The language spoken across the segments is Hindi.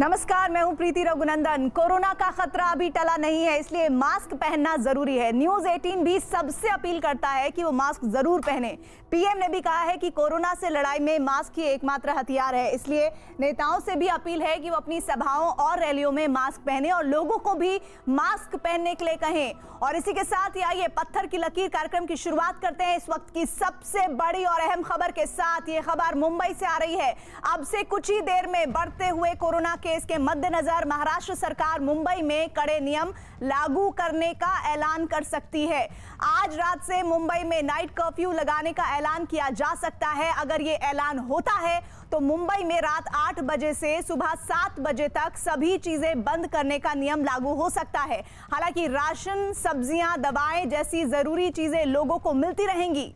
नमस्कार, मैं हूं प्रीति रघुनंदन। कोरोना का खतरा अभी टला नहीं है, इसलिए मास्क पहनना जरूरी है। न्यूज 18 भी सबसे अपील करता है कि वो मास्क जरूर पहने। पीएम ने भी कहा है कि कोरोना से लड़ाई में मास्क ही एकमात्र हथियार है, इसलिए नेताओं से भी अपील है कि वो अपनी सभाओं और रैलियों में मास्क पहने और लोगों को भी मास्क पहनने के लिए कहें। और इसी के साथ ही आइए पत्थर की लकीर कार्यक्रम की शुरुआत करते हैं इस वक्त की सबसे बड़ी और अहम खबर के साथ। ये खबर मुंबई से आ रही है। अब से कुछ ही देर में बढ़ते हुए कोरोना केस के मद्देनजर महाराष्ट्र सरकार मुंबई में कड़े नियम लागू करने का ऐलान कर सकती है। आज रात से मुंबई में नाइट कर्फ्यू लगाने का ऐलान किया जा सकता है। अगर ये ऐलान होता है तो मुंबई में रात 8 बजे से सुबह 7 बजे तक सभी चीजें बंद करने का नियम लागू हो सकता है। हालांकि राशन, सब्जियां, दवाएं जैसी जरूरी चीजें लोगों को मिलती रहेंगी।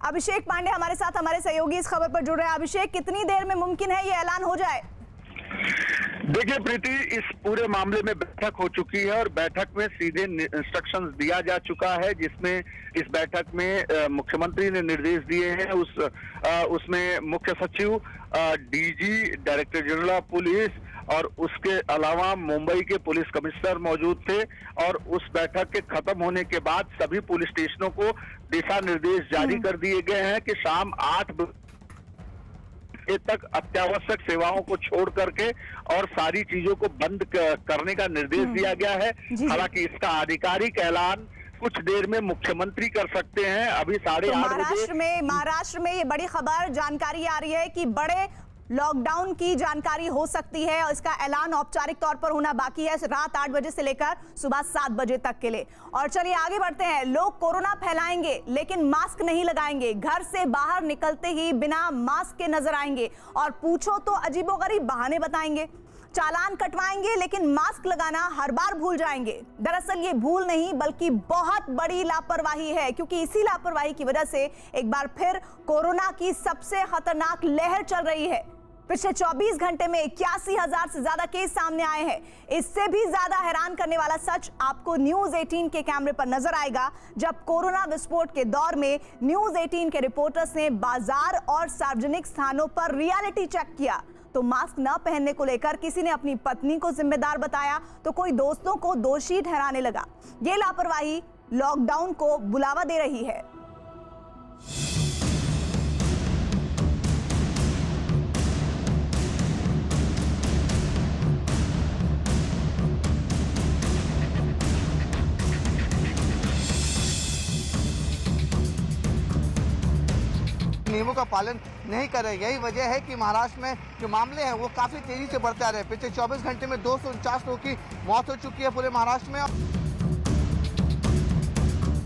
अभिषेक पांडे हमारे साथ, हमारे सहयोगी इस खबर पर जुड़ रहे हैं। अभिषेक, कितनी देर में मुमकिन है ये ऐलान हो जाए? देखिए प्रीति, इस पूरे मामले में बैठक हो चुकी है और बैठक में सीधे इंस्ट्रक्शंस दिया जा चुका है, जिसमें इस बैठक में मुख्यमंत्री ने निर्देश दिए हैं। उसमें मुख्य सचिव, DG, director general of police और उसके अलावा मुंबई के पुलिस कमिश्नर मौजूद थे। और उस बैठक के खत्म होने के बाद सभी पुलिस स्टेशनों को दिशा निर्देश जारी कर दिए गए हैं कि शाम 8 बजे तक अत्यावश्यक सेवाओं को छोड़ करके और सारी चीजों को बंद करने का निर्देश दिया गया है। हालांकि इसका आधिकारिक ऐलान कुछ देर में मुख्यमंत्री कर सकते हैं। अभी 8:30 बजे महाराष्ट्र में ये बड़ी खबर जानकारी आ रही है कि बड़े लॉकडाउन की जानकारी हो सकती है और इसका ऐलान औपचारिक तौर पर होना बाकी है रात 8 बजे से लेकर सुबह 7 बजे तक के लिए। और चलिए आगे बढ़ते हैं। लोग कोरोना फैलाएंगे लेकिन मास्क नहीं लगाएंगे, घर से बाहर निकलते ही बिना मास्क के नजर आएंगे और पूछो तो अजीबोगरीब बहाने बताएंगे। चालान कटवाएंगे लेकिन मास्क लगाना हर बार भूल जाएंगे। दरअसल ये भूल नहीं बल्कि बहुत बड़ी लापरवाही है, क्योंकि इसी लापरवाही की वजह से एक बार फिर कोरोना की सबसे खतरनाक लहर चल रही है। पिछले 24 घंटे में 81,000 से ज्यादा केस सामने आए हैं। इससे भी ज्यादा हैरान करने वाला सच आपको न्यूज 18 के कैमरे पर नजर आएगा, जब कोरोना विस्फोट के दौर में न्यूज 18 के रिपोर्टर्स ने बाजार और सार्वजनिक स्थानों पर रियलिटी चेक किया तो मास्क न पहनने को लेकर किसी ने अपनी पत्नी को जिम्मेदार बताया तो कोई दोस्तों को दोषी ठहराने लगा। ये लापरवाही लॉकडाउन को बुलावा दे रही है। नियमों का पालन नहीं कर रहे। यही वजह है कि महाराष्ट्र में जो मामले हैं वो काफी तेजी से बढ़ते आ रहे हैं। पिछले 24 घंटे में 249 लोगों की मौत हो चुकी है पूरे महाराष्ट्र में।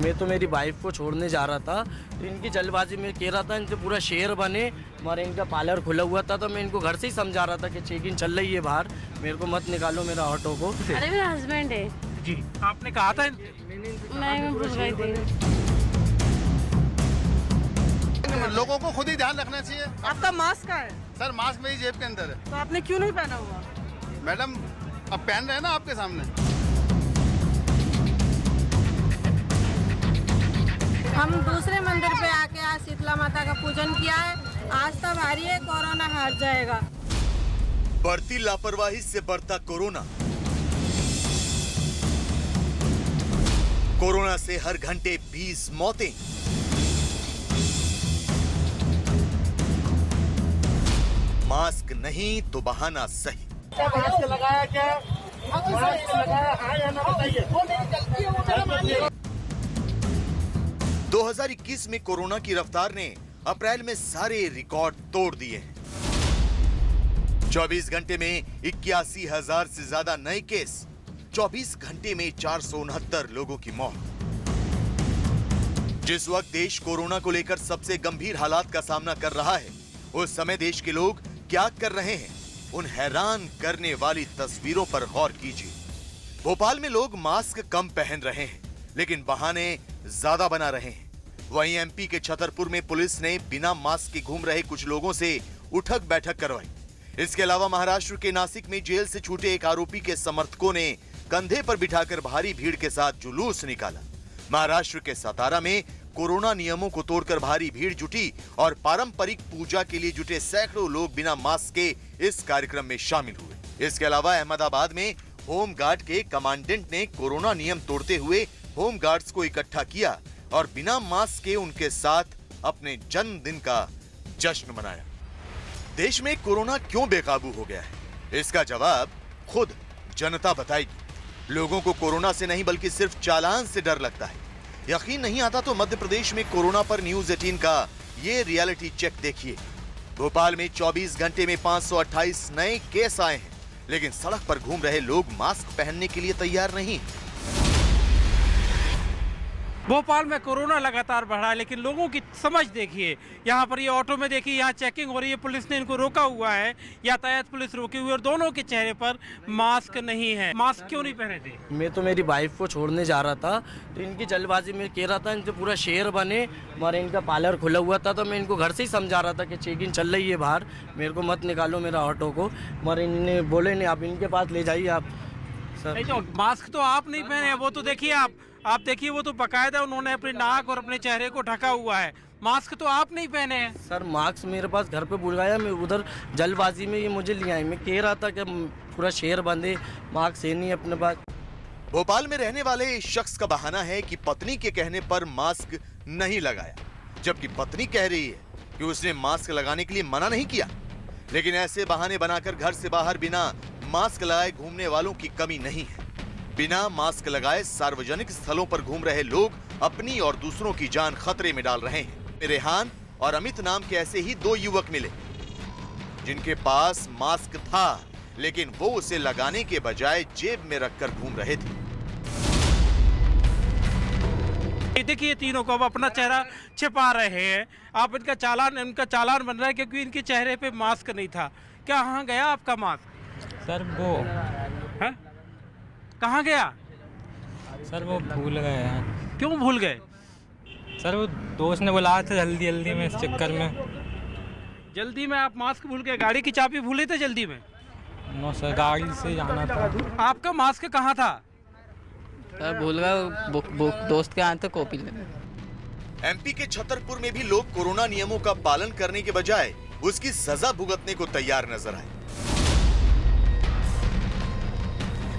मैं तो मेरी वाइफ को छोड़ने जा रहा था तो इनकी जल्दबाजी में कह रहा था इनसे पूरा शहर बने, हमारे इनका पार्लर खुला हुआ था तो मैं इनको घर से ही समझा रहा था कि चेकिंग चल रही है बाहर, मेरे को मत निकालो मेरा ऑटो को। अरे मेरा हस्बैंड है जी, आपने कहा था? मैं भूल गई थी। लोगों को खुद ही ध्यान रखना चाहिए। आपका मास्क कहाँ है? सर मास्क मेरी जेब के अंदर है। तो आपने क्यों नहीं पहना हुआ? मैडम अब पहन रहे हैं ना आपके सामने। हम दूसरे मंदिर पे आके आज शीतला माता का पूजन किया है। आज तो भारी है, कोरोना हार जाएगा। बढ़ती लापरवाही से बढ़ता कोरोना। कोरोना से हर घंटे 20 मौतें। मास्क नहीं तो बहाना सही। मास्क लगाया क्या? मास्क लगाया हाँ या ना बताइए। 2021 में कोरोना की रफ्तार ने अप्रैल में सारे रिकॉर्ड तोड़ दिए हैं। 24 घंटे में 81,000 से ज्यादा नए केस, 24 घंटे में 469 लोगों की मौत। जिस वक्त देश कोरोना को लेकर सबसे गंभीर हालात का सामना कर रहा है, उस समय देश के लोग क्या कर रहे हैं, उन हैरान करने वाली तस्वीरों पर गौर कीजिए। भोपाल में लोग मास्क कम पहन रहे हैं लेकिन बहाने ज्यादा बना रहे हैं। वहीं एमपी के छतरपुर में पुलिस ने बिना मास्क के घूम रहे कुछ लोगों से उठक बैठक करवाई। इसके अलावा महाराष्ट्र के नासिक में जेल से छूटे एक आरोपी के समर्थकों ने कंधे पर बिठाकर भारी भीड़ के साथ जुलूस निकाला। महाराष्ट्र के सतारा में कोरोना नियमों को तोड़कर भारी भीड़ जुटी और पारंपरिक पूजा के लिए जुटे सैकड़ों लोग बिना मास्क के इस कार्यक्रम में शामिल हुए। इसके अलावा अहमदाबाद में होम गार्ड के कमांडेंट ने कोरोना नियम तोड़ते हुए होम गार्ड्स को इकट्ठा किया और बिना मास्क के उनके साथ अपने जन्मदिन का जश्न मनाया। देश में कोरोना क्यों बेकाबू हो गया है, इसका जवाब खुद जनता बताएगी। लोगों को कोरोना से नहीं बल्कि सिर्फ चालान से डर लगता है। यकीन नहीं आता तो मध्य प्रदेश में कोरोना पर न्यूज़ 18 का ये रियलिटी चेक देखिए। भोपाल में 24 घंटे में 528 नए केस आए हैं, लेकिन सड़क पर घूम रहे लोग मास्क पहनने के लिए तैयार नहीं। भोपाल में कोरोना लगातार बढ़ा है, लेकिन लोगों की समझ देखिए। यहाँ पर ये ऑटो में देखिए, यहाँ चेकिंग हो रही है, पुलिस ने इनको रोका हुआ है, यातायात पुलिस रोकी हुई है और दोनों के चेहरे पर मास्क नहीं है। मास्क क्यों नहीं पहने थे? मैं तो मेरी वाइफ को छोड़ने जा रहा था, तो इनकी जल्दबाजी में कह रहा था इनसे पूरा शेर बने, मगर इनका पार्लर खुला हुआ था, तो मैं इनको घर से ही समझा रहा था कि चेकिंग चल रही है बाहर, मेरे को मत निकालो मेरा ऑटो को। मगर इन्होंने बोले नहीं, आप इनके पास ले जाइए आप सर। तो मास्क तो आप नहीं पहने, वो तो देखिए आप देखिए, वो तो बाकायदा उन्होंने अपने नाक और अपने चेहरे को ढका हुआ है। मास्क तो आप नहीं पहने हैं। सर मास्क मेरे पास घर पे भूल गया, मैं उधर जल्दबाजी में ये मुझे ले आए। मैं कह रहा था कि पूरा शेर बंदे, मास्क है नहीं अपने पास। भोपाल में रहने वाले इस शख्स का बहाना है कि पत्नी के कहने पर मास्क नहीं लगाया, जबकि पत्नी कह रही है कि उसने मास्क लगाने के लिए मना नहीं किया। लेकिन ऐसे बहाने बनाकर घर से बाहर बिना मास्क लगाए घूमने वालों की कमी नहीं है। बिना मास्क लगाए सार्वजनिक स्थलों पर घूम रहे लोग अपनी और दूसरों की जान खतरे में डाल रहे हैं। रेहान और अमित नाम के ऐसे ही 2 युवक मिले जिनके पास मास्क था, लेकिन वो उसे लगाने के बजाय जेब में रखकर घूम रहे थे। देखिए, तीनों को अब अपना चेहरा छिपा रहे हैं। आप इनका चालान बन रहा है क्योंकि इनके चेहरे पे मास्क नहीं था। क्या कहाँ गया आपका मास्क? सर वो है? कहाँ गया? सर वो भूल गए हैं। क्यों भूल गए? सर वो दोस्त ने बुलाया था जल्दी में, इस चक्कर में। जल्दी में आप मास्क भूल गए? गाड़ी की चाबी भूले थे जल्दी में? नो सर, गाड़ी से जाना था। आपका मास्क कहाँ था? सर भूल गया, दोस्त के आए थे कॉपी लेने। एमपी के छतरपुर में भी लोग कोरोना नियमों का पालन करने के बजाय उसकी सजा भुगतने को तैयार नजर आए।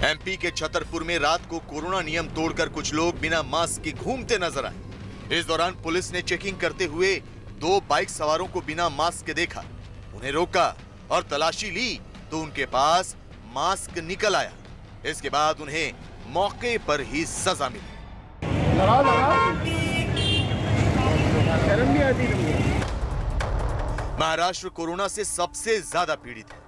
एमपी के छतरपुर में रात को कोरोना नियम तोड़कर कुछ लोग बिना मास्क के घूमते नजर आए। इस दौरान पुलिस ने चेकिंग करते हुए 2 बाइक सवारों को बिना मास्क के देखा, उन्हें रोका और तलाशी ली तो उनके पास मास्क निकल आया। इसके बाद उन्हें मौके पर ही सजा मिली। महाराष्ट्र कोरोना से सबसे ज्यादा पीड़ित है।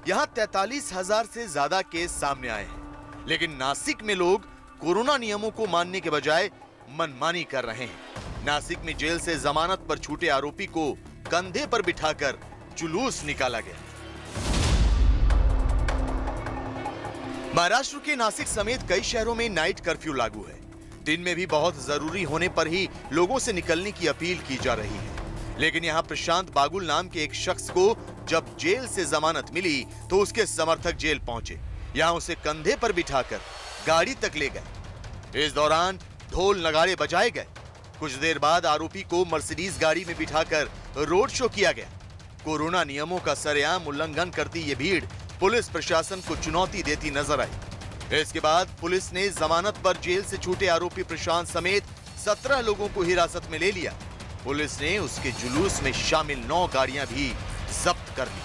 यहाँ 43,000 से ज्यादा केस सामने आए हैं, लेकिन नासिक में लोग कोरोना नियमों को मानने के बजाय मनमानी कर रहे हैं। नासिक में जेल से जमानत पर छूटे आरोपी को कंधे पर बिठाकर जुलूस निकाला गया। महाराष्ट्र के नासिक समेत कई शहरों में नाइट कर्फ्यू लागू है। दिन में भी बहुत जरूरी होने पर ही लोगों से निकलने की अपील की जा रही है। लेकिन यहाँ प्रशांत बागुल नाम के एक शख्स को जब जेल से जमानत मिली तो उसके समर्थक जेल पहुंचे। यहाँ उसे कंधे पर बिठाकर गाड़ी तक ले गए। इस दौरान ढोल नगाड़े बजाए गए। कुछ देर बाद आरोपी को मर्सिडीज गाड़ी में बिठाकर रोड शो किया गया। कोरोना नियमों का सरेआम उल्लंघन करती ये भीड़ पुलिस प्रशासन को चुनौती देती नजर आई। इसके बाद पुलिस ने जमानत पर जेल से छूटे आरोपी प्रशांत समेत 17 लोगों को हिरासत में ले लिया। पुलिस ने उसके जुलूस में शामिल 9 गाड़ियां भी जब्त कर ली।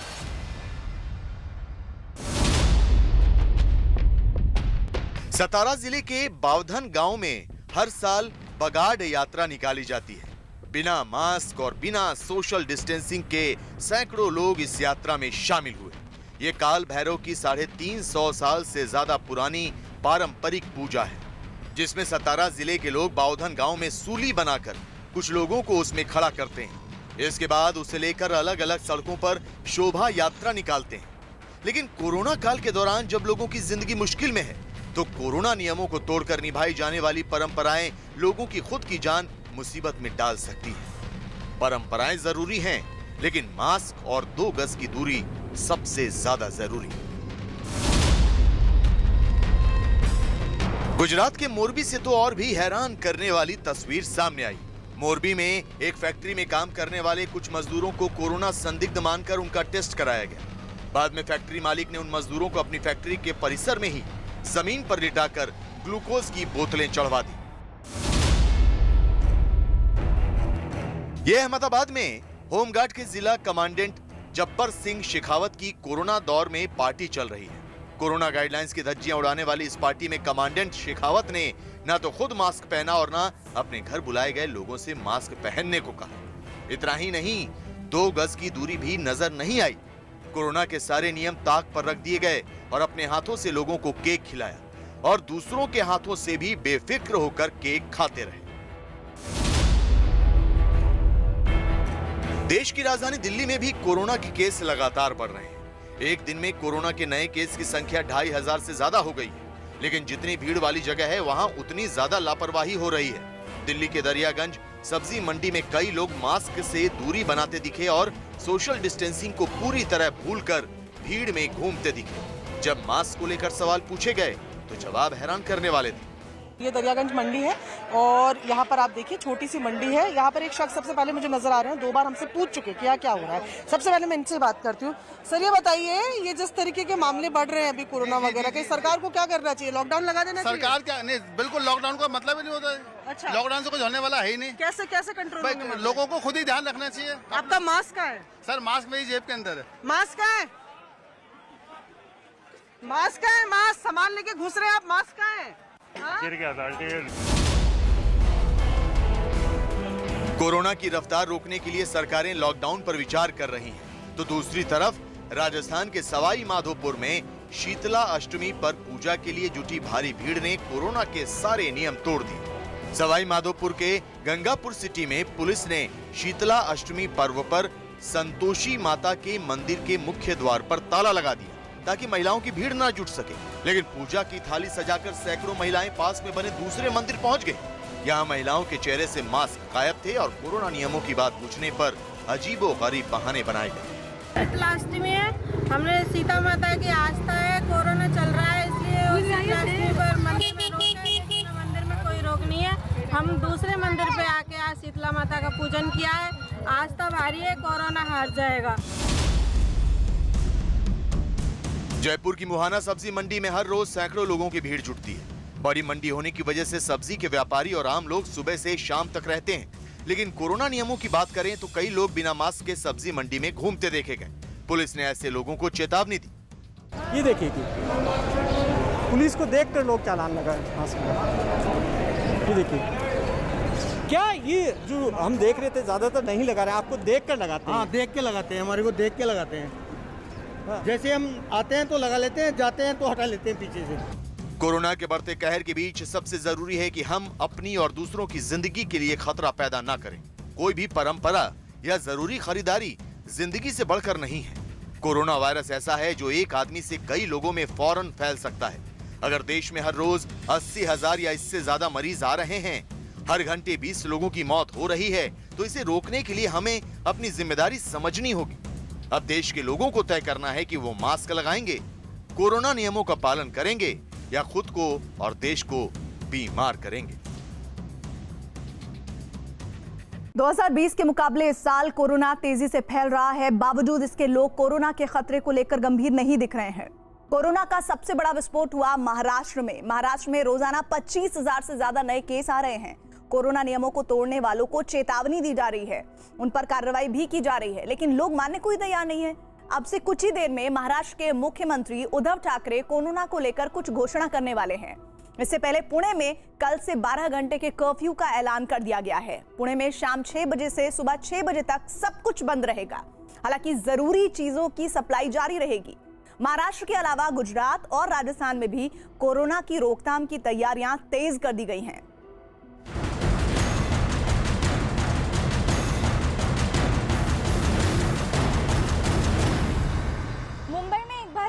सतारा जिले के बावधन गांव में हर साल बगाड़ यात्रा निकाली जाती है। बिना मास्क और बिना सोशल डिस्टेंसिंग के सैकड़ों लोग इस यात्रा में शामिल हुए। ये काल भैरव की 350 साल से ज्यादा पुरानी पारंपरिक पूजा है, जिसमें सतारा जिले के लोग बावधन गांव में सूली बनाकर कुछ लोगों को उसमें खड़ा करते हैं। इसके बाद उसे लेकर अलग अलग सड़कों पर शोभा यात्रा निकालते हैं। लेकिन कोरोना काल के दौरान जब लोगों की जिंदगी मुश्किल में है, तो कोरोना नियमों को तोड़कर निभाई जाने वाली परंपराएं लोगों की खुद की जान मुसीबत में डाल सकती है। परंपराएं जरूरी हैं, लेकिन मास्क और 2 गज की दूरी सबसे ज्यादा जरूरी। गुजरात के मोरबी से तो और भी हैरान करने वाली तस्वीर सामने आई। मोरबी में एक फैक्ट्री में काम करने वाले कुछ मजदूरों को कोरोना संदिग्ध मानकर उनका टेस्ट कराया गया। बाद में फैक्ट्री मालिक ने उन मजदूरों को अपनी फैक्ट्री के परिसर में ही जमीन पर लिटाकर ग्लूकोज की बोतलें चढ़वा दी। यह अहमदाबाद में होमगार्ड के जिला कमांडेंट जब्बर सिंह शेखावत की कोरोना दौर में पार्टी चल रही है। कोरोना गाइडलाइंस की धज्जियां उड़ाने वाली इस पार्टी में कमांडेंट शेखावत ने न तो खुद मास्क पहना और न अपने घर बुलाए गए लोगों से मास्क पहनने को कहा। इतना ही नहीं, 2 गज की दूरी भी नजर नहीं आई। कोरोना के सारे नियम ताक पर रख दिए गए और अपने हाथों से लोगों को केक खिलाया और दूसरों के हाथों से भी बेफिक्र होकर केक खाते रहे। देश की राजधानी दिल्ली में भी कोरोना के केस लगातार बढ़ रहे हैं। एक दिन में कोरोना के नए केस की संख्या 2500 से ज्यादा हो गई है, लेकिन जितनी भीड़ वाली जगह है वहां उतनी ज्यादा लापरवाही हो रही है। दिल्ली के दरियागंज सब्जी मंडी में कई लोग मास्क से दूरी बनाते दिखे और सोशल डिस्टेंसिंग को पूरी तरह भूलकर भीड़ में घूमते दिखे। जब मास्क को लेकर सवाल पूछे गए तो जवाब हैरान करने वाले थे। ये दरियागंज मंडी है और यहाँ पर आप देखिए छोटी सी मंडी है। यहाँ पर एक शख्स सबसे पहले मुझे नजर आ रहे हैं, 2 बार हमसे पूछ चुके क्या क्या हो रहा है। सबसे पहले मैं इनसे बात करती हूँ। सर ये बताइए, ये जिस तरीके के मामले बढ़ रहे हैं अभी कोरोना वगैरह के, सरकार को क्या करना चाहिए? लॉकडाउन लगा देना चाहिए? सरकार क्या नहीं, बिल्कुल लॉकडाउन का मतलब ही नहीं होता है। अच्छा, लॉकडाउन से कुछ होने वाला है ही नहीं। कैसे कैसे कंट्रोल होगा? लोगों को खुद ही ध्यान रखना चाहिए। आपका मास्क कहाँ है? सर मास्क मेरी जेब के अंदर है। मास्क कहाँ है? मास्क कहाँ है? मास्क सामान लेके घुस रहे हैं आप, मास्क कहाँ है? कोरोना की रफ्तार रोकने के लिए सरकारें लॉकडाउन पर विचार कर रही हैं, तो दूसरी तरफ राजस्थान के सवाई माधोपुर में शीतला अष्टमी पर पूजा के लिए जुटी भारी भीड़ ने कोरोना के सारे नियम तोड़ दिए। सवाई माधोपुर के गंगापुर सिटी में पुलिस ने शीतला अष्टमी पर्व पर संतोषी माता के मंदिर के मुख्य द्वार पर ताला लगा दिया ताकि महिलाओं की भीड़ न जुट सके। लेकिन पूजा की थाली सजाकर सैकड़ों महिलाएं पास में बने दूसरे मंदिर पहुंच गए। यहाँ महिलाओं के चेहरे से मास्क गायब थे और कोरोना नियमों की बात पूछने पर अजीबोगरीब बहाने बनाए गए। शीतलाष्टमी है, हमने सीता माता की आस्था है, कोरोना चल रहा है इसलिए उस शीतलाष्टमी पर मंदिर में रोक है, लेकिन मंदिर में कोई रोक नहीं है। हम दूसरे मंदिर पे आके आज शीतला माता का पूजन किया है। आस्था भारी है, कोरोना हार जाएगा। जयपुर की मुहाना सब्जी मंडी में हर रोज सैकड़ों लोगों की भीड़ जुटती है। बड़ी मंडी होने की वजह से सब्जी के व्यापारी और आम लोग सुबह से शाम तक रहते हैं। लेकिन कोरोना नियमों की बात करें तो कई लोग बिना मास्क के सब्जी मंडी में घूमते देखे गए। पुलिस ने ऐसे लोगों को चेतावनी दी। ये देखिए कि पुलिस को देखकर लोग चालान लगाए मास्क का। ये देखिए क्या, ये जो हम देख रहे थे ज्यादातर नहीं लगा रहे हैं, आपको देख कर लगाते हैं। हाँ, देख के लगाते हैं, हमारे को देख के लगाते हैं। जैसे हम आते हैं तो लगा लेते हैं, जाते हैं तो हटा लेते हैं पीछे से। कोरोना के बढ़ते कहर के बीच सबसे जरूरी है कि हम अपनी और दूसरों की जिंदगी के लिए खतरा पैदा न करें। कोई भी परंपरा या जरूरी खरीदारी जिंदगी से बढ़कर नहीं है। कोरोना वायरस ऐसा है जो एक आदमी से कई लोगों में फौरन फैल सकता है। अगर देश में हर रोज 80,000 या इससे ज्यादा मरीज आ रहे हैं, हर घंटे 20 लोगों की मौत हो रही है, तो इसे रोकने के लिए हमें अपनी जिम्मेदारी समझनी होगी। अब देश के लोगों को तय करना है कि वो मास्क लगाएंगे, कोरोना नियमों का पालन करेंगे या खुद को और देश को बीमार करेंगे। 2020 के मुकाबले इस साल कोरोना तेजी से फैल रहा है। बावजूद इसके लोग कोरोना के खतरे को लेकर गंभीर नहीं दिख रहे हैं। कोरोना का सबसे बड़ा विस्फोट हुआ महाराष्ट्र में। महाराष्ट्र में रोजाना 25,000 से ज्यादा नए केस आ रहे हैं। कोरोना नियमों को तोड़ने वालों को चेतावनी दी जा रही है, उन पर कार्रवाई भी की जा रही है, लेकिन लोग मानने को ही तैयार नहीं है। अब से कुछ ही देर में महाराष्ट्र के मुख्यमंत्री उद्धव ठाकरे कोरोना को लेकर कुछ घोषणा करने वाले हैं। इससे पहले पुणे में कल से 12 घंटे के कर्फ्यू का ऐलान कर दिया गया है। पुणे में शाम 6 बजे से सुबह 6 बजे तक सब कुछ बंद रहेगा। हालांकि जरूरी चीजों की सप्लाई जारी रहेगी। महाराष्ट्र के अलावा गुजरात और राजस्थान में भी कोरोना की रोकथाम की तैयारियां तेज कर दी गई हैं।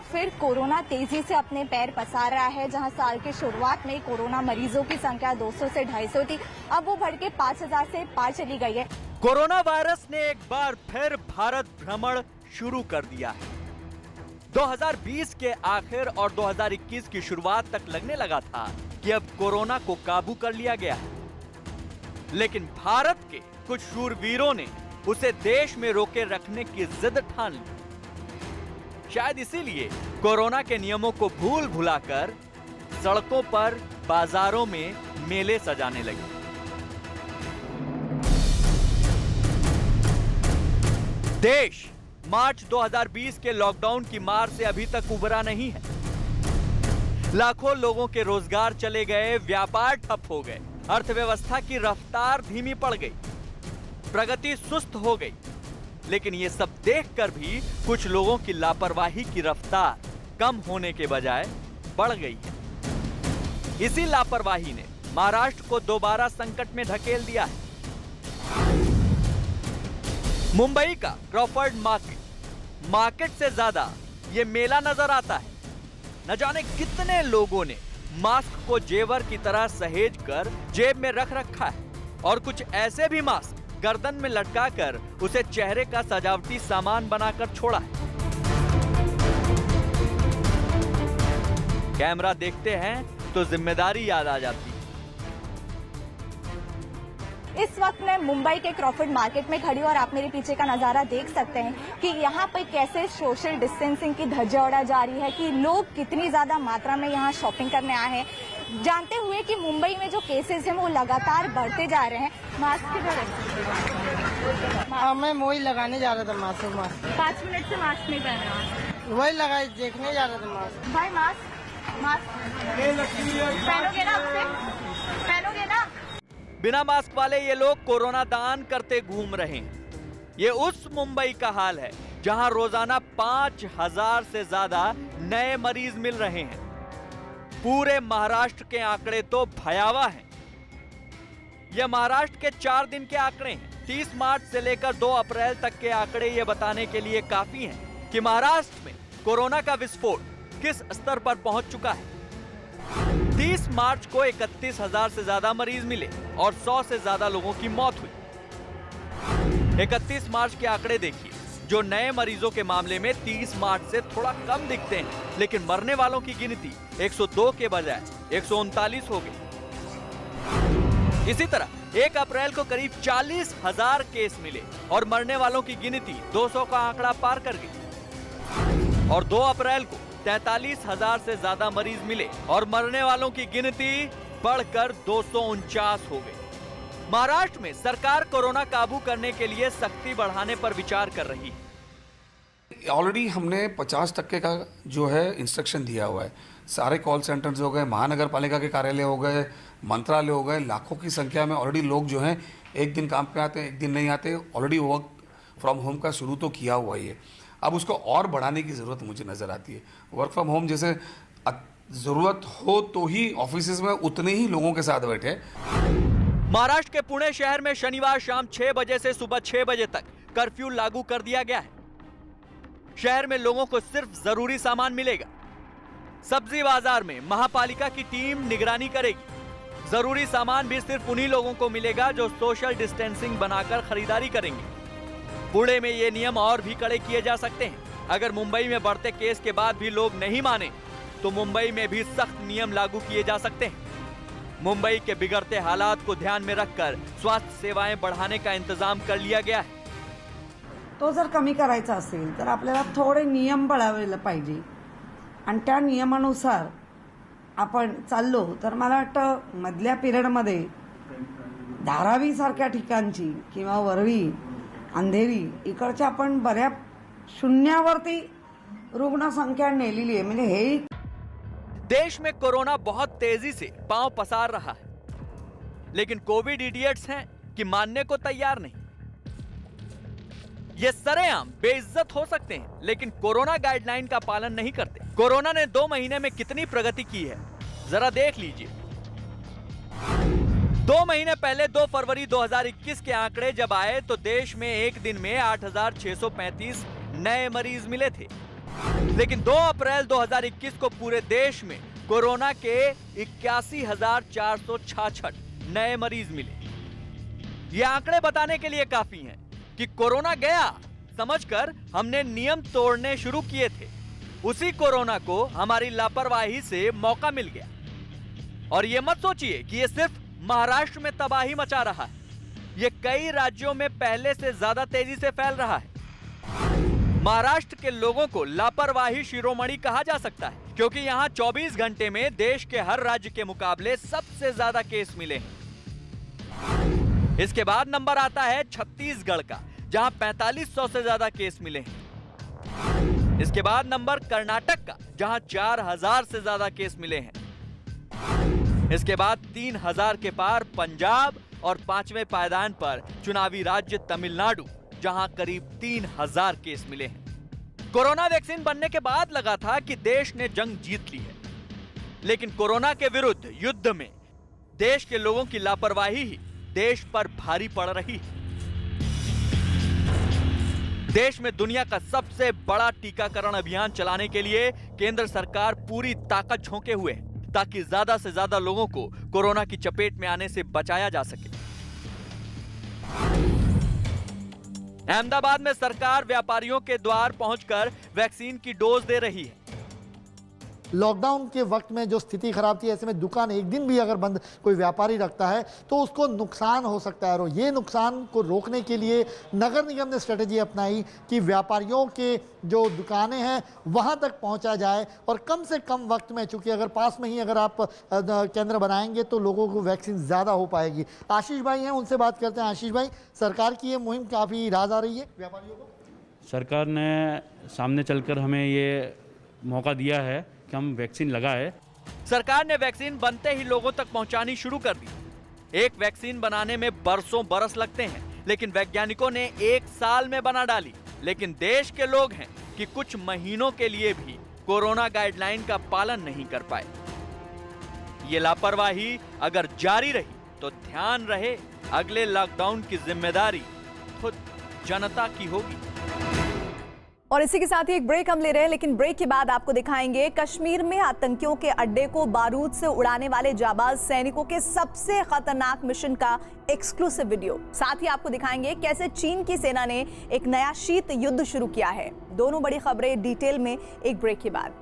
फिर कोरोना तेजी से अपने पैर पसार रहा है। जहां साल के शुरुआत में कोरोना मरीजों की संख्या 200 से 250 थी, अब वो बढ़ के 5,000 से पार चली गई है। कोरोना वायरस ने एक बार फिर भारत भ्रमण शुरू कर दिया है। 2020 के आखिर और 2021 की शुरुआत तक लगने लगा था कि अब कोरोना को काबू कर लिया गया है, लेकिन भारत के कुछ शूरवीरों ने उसे देश में रोके रखने की जिद ठान ली। शायद इसीलिए कोरोना के नियमों को भूल भुलाकर सड़कों पर, बाजारों में मेले सजाने लगे। देश मार्च 2020 के लॉकडाउन की मार से अभी तक उबरा नहीं है। लाखों लोगों के रोजगार चले गए, व्यापार ठप हो गए, अर्थव्यवस्था की रफ्तार धीमी पड़ गई, प्रगति सुस्त हो गई। लेकिन ये सब देखकर भी कुछ लोगों की लापरवाही की रफ्तार कम होने के बजाय बढ़ गई है। इसी लापरवाही ने महाराष्ट्र को दोबारा संकट में ढकेल दिया है। मुंबई का क्रॉफर्ड मार्केट से ज्यादा ये मेला नजर आता है। न जाने कितने लोगों ने मास्क को जेवर की तरह सहेज कर जेब में रख रखा है और कुछ ऐसे भी मास्क गर्दन में लटकाकर उसे चेहरे का सजावटी सामान बनाकर छोड़ा है। कैमरा देखते हैं तो जिम्मेदारी याद आ जाती है। इस वक्त मैं मुंबई के क्रॉफर्ड मार्केट में खड़ी हूँ और आप मेरे पीछे का नजारा देख सकते हैं कि यहाँ पर कैसे सोशल डिस्टेंसिंग की धज्जियां उड़ा जा रही है, कि लोग कितनी ज्यादा मात्रा में यहाँ शॉपिंग करने आए हैं, जानते हुए कि मुंबई में जो केसेस हैं वो लगातार बढ़ते जा रहे हैं। मास्क मैं वही लगाने जा रहा था मास्क 5 मिनट से मास्क नहीं पहन रहा, वही लगाए देखने जा रहा था मास्क। भाई मास्क पहनोगे ना, पहनोगे ना? बिना मास्क वाले ये लोग कोरोना दान करते घूम रहे हैं। ये उस मुंबई का हाल है जहां रोजाना 5000 से ज्यादा नए मरीज मिल रहे हैं। पूरे महाराष्ट्र के आंकड़े तो भयावह हैं। ये महाराष्ट्र के 4 दिन के आंकड़े हैं। 30 मार्च से लेकर 2 अप्रैल तक के आंकड़े ये बताने के लिए काफी हैं कि महाराष्ट्र में कोरोना का विस्फोट किस स्तर पर पहुंच चुका है। 30 मार्च को 31,000 से ज्यादा मरीज मिले और 100 से ज्यादा लोगों की मौत हुई। 31 मार्च के आंकड़े देखिए, जो नए मरीजों के मामले में 30 मार्च से थोड़ा कम दिखते हैं, लेकिन मरने वालों की गिनती 102 के बजाय 139 हो गई। इसी तरह 1 अप्रैल को करीब 40,000 केस मिले और मरने वालों की गिनती 200 का आंकड़ा पार कर गई। और 2 अप्रैल को 43,000 से ज्यादा मरीज मिले और मरने वालों की गिनती बढ़कर 249 हो गई। महाराष्ट्र में सरकार कोरोना काबू करने के लिए सख्ती बढ़ाने पर विचार कर रही है। ऑलरेडी हमने 50% का जो है इंस्ट्रक्शन दिया हुआ है। सारे कॉल सेंटर्स हो गए, महानगर पालिका के कार्यालय हो गए, मंत्रालय हो गए, लाखों की संख्या में ऑलरेडी लोग जो हैं एक दिन काम पे आते हैं, एक दिन नहीं आते। ऑलरेडी वर्क फ्रॉम होम का शुरू तो किया हुआ ही है। अब उसको और बढ़ाने की ज़रूरत मुझे नज़र आती है। वर्क फ्रॉम होम जैसे ज़रूरत हो तो ही ऑफिसेज में उतने ही लोगों के साथ बैठे। महाराष्ट्र के पुणे शहर में शनिवार शाम 6 बजे से सुबह 6 बजे तक कर्फ्यू लागू कर दिया गया है। शहर में लोगों को सिर्फ जरूरी सामान मिलेगा। सब्जी बाजार में महापालिका की टीम निगरानी करेगी। जरूरी सामान भी सिर्फ उन्हीं लोगों को मिलेगा जो सोशल डिस्टेंसिंग बनाकर खरीदारी करेंगे। पुणे में ये नियम और भी कड़े किए जा सकते हैं। अगर मुंबई में बढ़ते केस के बाद भी लोग नहीं माने तो मुंबई में भी सख्त नियम लागू किए जा सकते हैं। मुंबई के बिगड़ते हालात को ध्यान में रखकर स्वास्थ्य सेवाएं बढ़ाने का इंतजाम कर लिया गया है। तो जर कमी करायचा असेल तर आपल्याला थोडे नियम पाळायला पाहिजे आणि त्या नियमानुसार आपण चाललो तर मला वाटतं मधल्या पिरियडमध्ये धारावी सारख्या ठिकाणची किंवा वरवी अंधेरी इकडच्या आपण बऱ्या शून्यावरती रुग्ण संख्या नेलेली आहे। म्हणजे हे देश में कोरोना बहुत तेजी से पांव पसार रहा है, लेकिन कोविड इडियट्स हैं कि मानने को तैयार नहीं। ये सरेआम बेइज्जत हो सकते हैं, लेकिन कोरोना गाइडलाइन का पालन नहीं करते। कोरोना ने 2 महीने में कितनी प्रगति की है जरा देख लीजिए। 2 महीने पहले 2 फरवरी 2021 के आंकड़े जब आए तो देश में एक दिन में 8,635 नए मरीज मिले थे, लेकिन 2 अप्रैल 2021 को पूरे देश में कोरोना के 81,466 नए मरीज मिले। ये आंकड़े बताने के लिए काफी हैं कि कोरोना गया समझकर हमने नियम तोड़ने शुरू किए थे। उसी कोरोना को हमारी लापरवाही से मौका मिल गया। और ये मत सोचिए कि ये सिर्फ महाराष्ट्र में तबाही मचा रहा है, ये कई राज्यों में पहले से ज्यादा तेजी से फैल रहा है। महाराष्ट्र के लोगों को लापरवाही शिरोमणि कहा जा सकता है, क्योंकि यहाँ 24 घंटे में देश के हर राज्य के मुकाबले सबसे ज्यादा केस मिले हैं। इसके बाद नंबर आता है छत्तीसगढ़ का, जहां 4500 से ज्यादा केस मिले हैं। इसके बाद नंबर कर्नाटक का, जहां 4000 से ज्यादा केस मिले हैं। इसके बाद 3000 के पार पंजाब और 5वें पायदान पर चुनावी राज्य तमिलनाडु, जहां करीब 3000 केस मिले हैं। कोरोना वैक्सीन बनने के बाद लगा था कि देश ने जंग जीत ली है, लेकिन कोरोना के विरुद्ध युद्ध में देश के लोगों की लापरवाही ही देश पर भारी पड़ रही है। देश में दुनिया का सबसे बड़ा टीकाकरण अभियान चलाने के लिए केंद्र सरकार पूरी ताकत झोंके हुए है, ताकि ज्यादा से ज्यादा लोगों को कोरोना की चपेट में आने से बचाया जा सके। अहमदाबाद में सरकार व्यापारियों के द्वार पहुंचकर वैक्सीन की डोज दे रही है। लॉकडाउन के वक्त में जो स्थिति खराब थी, ऐसे में दुकान एक दिन भी अगर बंद कोई व्यापारी रखता है तो उसको नुकसान हो सकता है, और ये नुकसान को रोकने के लिए नगर निगम ने स्ट्रेटेजी अपनाई कि व्यापारियों के जो दुकानें हैं वहां तक पहुंचा जाए, और कम से कम वक्त में, चूंकि अगर पास में ही अगर आप केंद्र बनाएंगे तो लोगों को वैक्सीन ज़्यादा हो पाएगी। आशीष भाई हैं, उनसे बात करते हैं। आशीष भाई, सरकार की ये मुहिम काफ़ी राज आ रही है व्यापारियों को? सरकार ने सामने चलकर हमें ये मौका दिया है कि हम वैक्सीन लगाए। सरकार ने वैक्सीन बनते ही लोगों तक पहुंचानी शुरू कर दी। एक वैक्सीन बनाने में बरसों बरस लगते हैं, लेकिन वैज्ञानिकों ने 1 साल में बना डाली। लेकिन देश के लोग हैं कि कुछ महीनों के लिए भी कोरोना गाइडलाइन का पालन नहीं कर पाए। ये लापरवाही अगर जारी रही तो ध्यान रहे, अगले लॉकडाउन की जिम्मेदारी खुद जनता की होगी। और इसी के साथ ही एक ब्रेक हम ले रहे हैं, लेकिन ब्रेक के बाद आपको दिखाएंगे कश्मीर में आतंकियों के अड्डे को बारूद से उड़ाने वाले जाबाज सैनिकों के सबसे खतरनाक मिशन का एक्सक्लूसिव वीडियो। साथ ही आपको दिखाएंगे कैसे चीन की सेना ने एक नया शीत युद्ध शुरू किया है। दोनों बड़ी खबरें डिटेल में एक ब्रेक के बाद।